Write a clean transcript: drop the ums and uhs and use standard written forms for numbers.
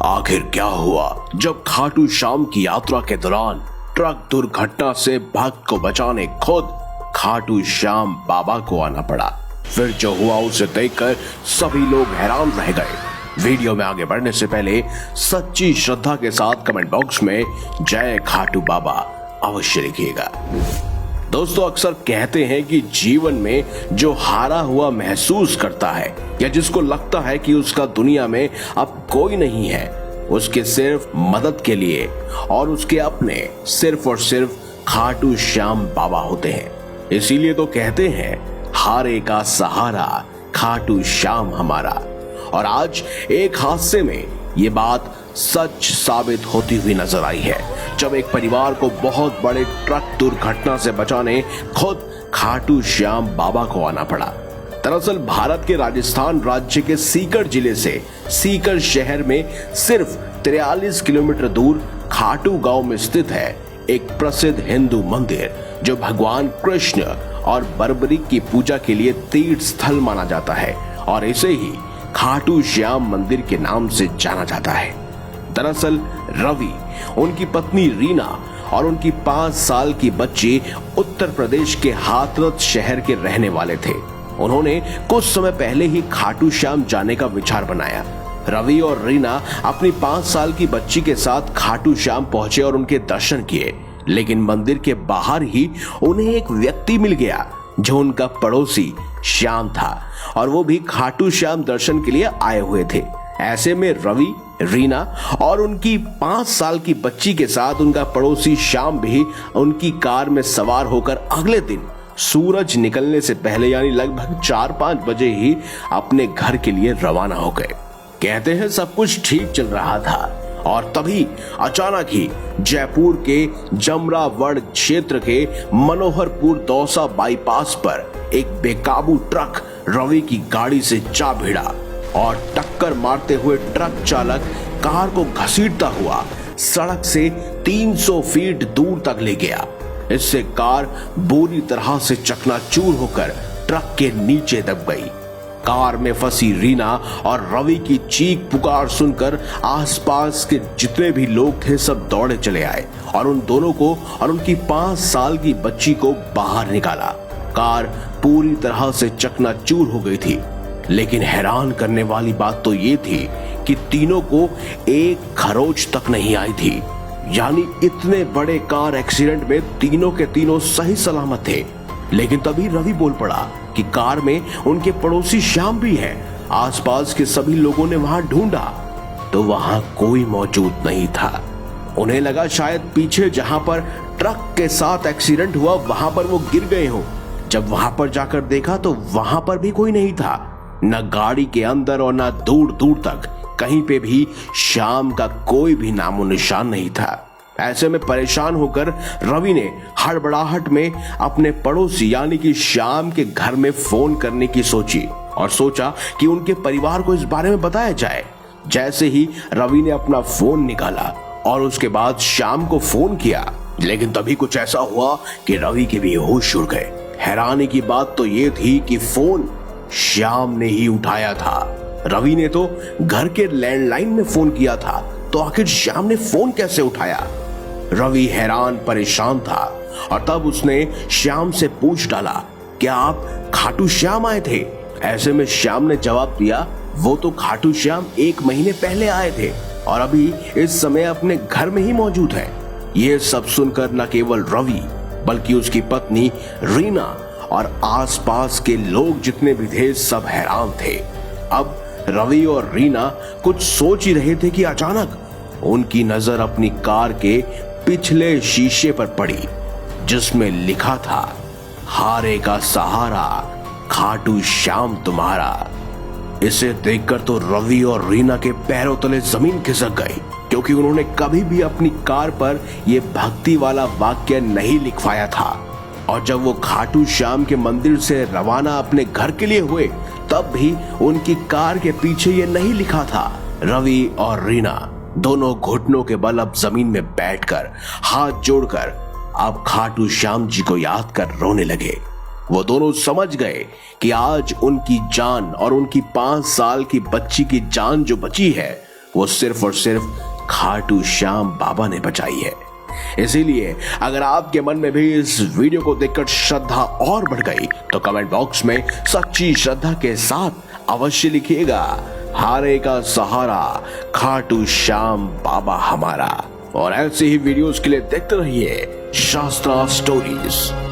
आखिर क्या हुआ जब खाटू श्याम की यात्रा के दौरान ट्रक दुर्घटना से भक्त को बचाने खुद खाटू श्याम बाबा को आना पड़ा। फिर जो हुआ उसे देखकर सभी लोग हैरान रह गए। वीडियो में आगे बढ़ने से पहले सच्ची श्रद्धा के साथ कमेंट बॉक्स में जय खाटू बाबा अवश्य लिखिएगा। दोस्तों, अक्सर कहते हैं कि जीवन में जो हारा हुआ महसूस करता है या जिसको लगता है कि उसका दुनिया में अब कोई नहीं है, उसके सिर्फ मदद के लिए और उसके अपने सिर्फ और सिर्फ खाटू श्याम बाबा होते हैं। इसीलिए तो कहते हैं हारे का सहारा खाटू श्याम हमारा। और आज एक हादसे में ये बात सच साबित होती हुई नजर आई है, जब एक परिवार को बहुत बड़े ट्रक दुर्घटना से बचाने खुद खाटू श्याम बाबा को आना पड़ा। दरअसल भारत के राजस्थान राज्य के सीकर जिले से सीकर शहर में सिर्फ 43 किलोमीटर दूर खाटू गांव में स्थित है एक प्रसिद्ध हिंदू मंदिर, जो भगवान कृष्ण और बर्बरी की पूजा के लिए तीर्थ स्थल माना जाता है और इसे ही खाटू श्याम मंदिर के नाम से जाना जाता है। दरअसल रवि, उनकी पत्नी रीना और उनकी 5 साल की बच्ची उत्तर प्रदेश के हाथरस शहर के रहने वाले थे। उन्होंने कुछ समय पहले ही खाटू श्याम जाने का विचार बनाया। रवि और रीना अपनी 5 साल की बच्ची के साथ खाटू श्याम पहुंचे और उनके दर्शन किए, लेकिन मंदिर के बाहर ही उन्हें एक व्यक्ति मिल गया जो उनका पड़ोसी श्याम था और वो भी खाटू श्याम दर्शन के लिए आए हुए थे। ऐसे में रवि, रीना और उनकी 5 साल की बच्ची के साथ उनका पड़ोसी श्याम भी उनकी कार में सवार होकर अगले दिन सूरज निकलने से पहले यानी लगभग 4-5 बजे ही अपने घर के लिए रवाना हो गए। कहते हैं सब कुछ ठीक चल रहा था और तभी अचानक ही जयपुर के जमरावड़ क्षेत्र के मनोहरपुर दौसा बाईपास पर एक बेकाबू ट्रक रवि की गाड़ी से जा भिड़ा और टक्कर मारते हुए ट्रक चालक कार को घसीटता हुआ सड़क से 300 फीट दूर तक ले गया। इससे कार बुरी तरह से चकनाचूर होकर ट्रक के नीचे दब गई। कार में फंसी रीना और रवि की चीख पुकार सुनकर आसपास के जितने भी लोग थे सब दौड़े चले आए और उन दोनों को और उनकी 5 साल की बच्ची को बाहर निकाला। कार पूरी तरह से चकनाचूर हो गई थी, लेकिन हैरान करने वाली बात तो ये थी कि तीनों को एक खरोच तक नहीं आई थी। यानी इतने बड़े कार एक्सीडेंट में तीनों के तीनों सही सलामत थे। लेकिन तभी रवि बोल पड़ा कि कार में उनके पड़ोसी श्याम भी है। आसपास के सभी लोगों ने वहां ढूंढा तो वहां कोई मौजूद नहीं था। उन्हें लगा शायद पीछे जहां पर ट्रक के साथ एक्सीडेंट हुआ वहां पर वो गिर गए हों। जब वहां पर जाकर देखा तो वहां पर भी कोई नहीं था, न गाड़ी के अंदर और न दूर दूर तक कहीं पे भी श्याम का कोई भी नामो निशान नहीं था। ऐसे में परेशान होकर रवि ने हड़बड़ाहट में अपने पड़ोसी यानी कि श्याम के घर में फोन करने की सोची और सोचा कि उनके परिवार को इस बारे में बताया जाए। जैसे ही रवि ने अपना फोन निकाला और उसके बाद श्याम को फोन किया, लेकिन तभी कुछ ऐसा हुआ कि रवि के भी होश उड़ गए। हैरानी की बात तो ये थी कि फोन श्याम ने ही उठाया था। रवि ने तो घर के लैंडलाइन में फोन किया था, तो आखिर श्याम ने फोन कैसे उठाया? रवि हैरान परेशान था और तब उसने श्याम से पूछ डाला, क्या आप खाटू श्याम आए थे? ऐसे में श्याम ने जवाब दिया, वो तो खाटू श्याम 1 महीने पहले आए थे और अभी इस समय अपने घर में ही मौजूद है। ये सब सुनकर न केवल रवि बल्कि उसकी पत्नी रीना और आसपास के लोग जितने भी थे सब हैरान थे। अब रवि और रीना कुछ सोच ही रहे थे कि अचानक उनकी नजर अपनी कार के पिछले शीशे पर पड़ी, जिसमें लिखा था, हारे का सहारा खाटू श्याम तुम्हारा। इसे देखकर तो रवि और रीना के पैरों तले जमीन खिसक गई, क्योंकि उन्होंने कभी भी अपनी कार पर यह भक्ति वाला वाक्य नहीं लिखवाया था। और जब वो खाटू श्याम के मंदिर से रवाना अपने घर के लिए हुए, तब भी उनकी कार के पीछे ये नहीं लिखा था। रवि और रीना दोनों घुटनों के बल अब जमीन में बैठकर हाथ जोड़कर अब खाटू श्याम जी को याद कर रोने लगे। वो दोनों समझ गए कि आज उनकी जान और उनकी 5 साल की बच्ची की जान जो बची है वो सिर्फ और सिर्फ खाटू श्याम बाबा ने बचाई है। इसीलिए अगर आपके मन में भी इस वीडियो को देखकर श्रद्धा और बढ़ गई तो कमेंट बॉक्स में सच्ची श्रद्धा के साथ अवश्य लिखिएगा, हारे का सहारा खाटू श्याम बाबा हमारा। और ऐसे ही वीडियोस के लिए देखते रहिए शास्त्रा स्टोरीज।